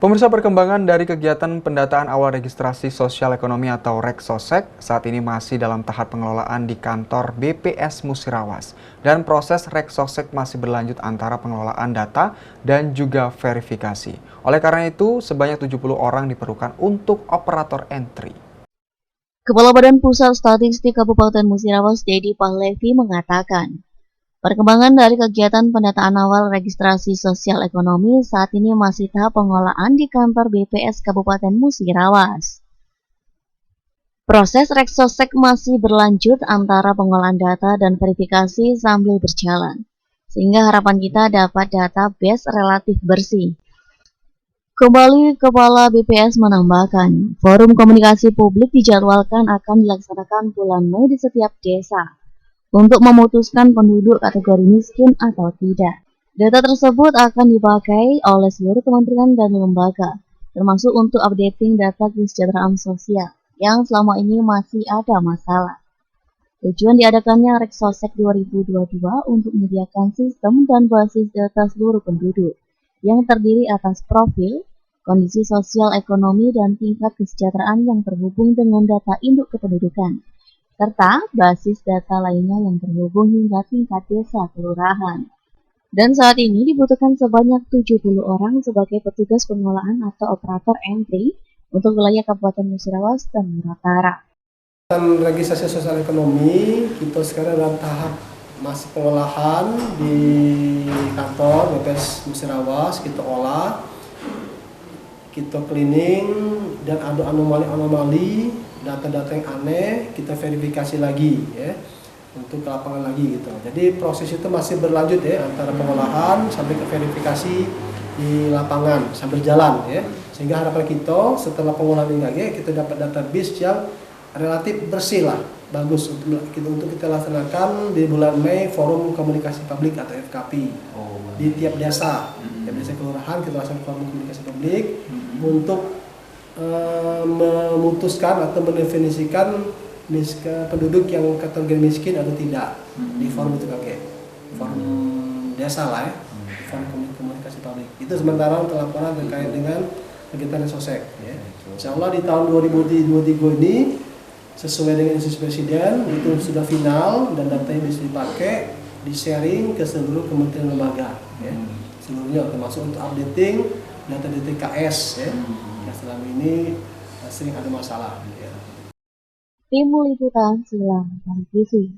Pemirsa, perkembangan dari kegiatan pendataan awal registrasi sosial ekonomi atau REKSOSEK saat ini masih dalam tahap pengelolaan di kantor BPS Musirawas. Dan proses REKSOSEK masih berlanjut antara pengelolaan data dan juga verifikasi. Oleh karena itu, sebanyak 70 orang diperlukan untuk operator entry. Kepala Badan Pusat Statistik Kabupaten Musirawas, Dedi Pahlevi, mengatakan, perkembangan dari kegiatan pendataan awal registrasi sosial ekonomi saat ini masih tahap pengelolaan di kantor BPS Kabupaten Musirawas. Proses REKSOSEK masih berlanjut antara pengolahan data dan verifikasi sambil berjalan, sehingga harapan kita dapat database relatif bersih. Kembali, Kepala BPS menambahkan, forum komunikasi publik dijadwalkan akan dilaksanakan bulan Mei di setiap desa untuk memutuskan penduduk kategori miskin atau tidak. Data tersebut akan dipakai oleh seluruh kementerian dan lembaga, termasuk untuk updating data kesejahteraan sosial yang selama ini masih ada masalah. Tujuan diadakannya REKSOSEK 2022 untuk menyediakan sistem dan basis data seluruh penduduk yang terdiri atas profil, kondisi sosial ekonomi, dan tingkat kesejahteraan yang terhubung dengan data induk kependudukan, serta basis data lainnya yang terhubung hingga tingkat desa kelurahan. Dan saat ini dibutuhkan sebanyak 70 orang sebagai petugas pengolahan atau operator entry untuk wilayah Kabupaten Musirawas dan Muratara. Registrasi sosial ekonomi kita sekarang dalam tahap masih pengolahan di kantor BPS Musirawas. Kita olah, kita cleaning, dan ada anomali data-data yang aneh kita verifikasi lagi ya, untuk ke lapangan lagi gitu. Jadi proses itu masih berlanjut ya, antara pengolahan sampai ke verifikasi di lapangan sambil jalan ya. Sehingga harapan kita setelah pengolahan ini lagi kita dapat database yang relatif bersih lah, bagus untuk kita laksanakan di bulan Mei forum komunikasi publik atau FKP di tiap desa. Tiap desa kelurahan kita laksanakan forum komunikasi publik untuk memutuskan atau mendefinisikan penduduk yang kategori miskin atau tidak di forum itu kakek, forum desa lah ya, forum komunikasi publik. Itu sementara untuk laporan terkait dengan kegiatan REKSOSEK ya. Insya Allah di tahun 2023 ini sesuai dengan instruksi Presiden itu sudah final dan datanya bisa dipakai, di-sharing ke seluruh kementerian lembaga ya, seluruhnya, termasuk untuk updating data DTKS ya, yang selama ini sering ada masalah ya. Tim Liputan Silang TV.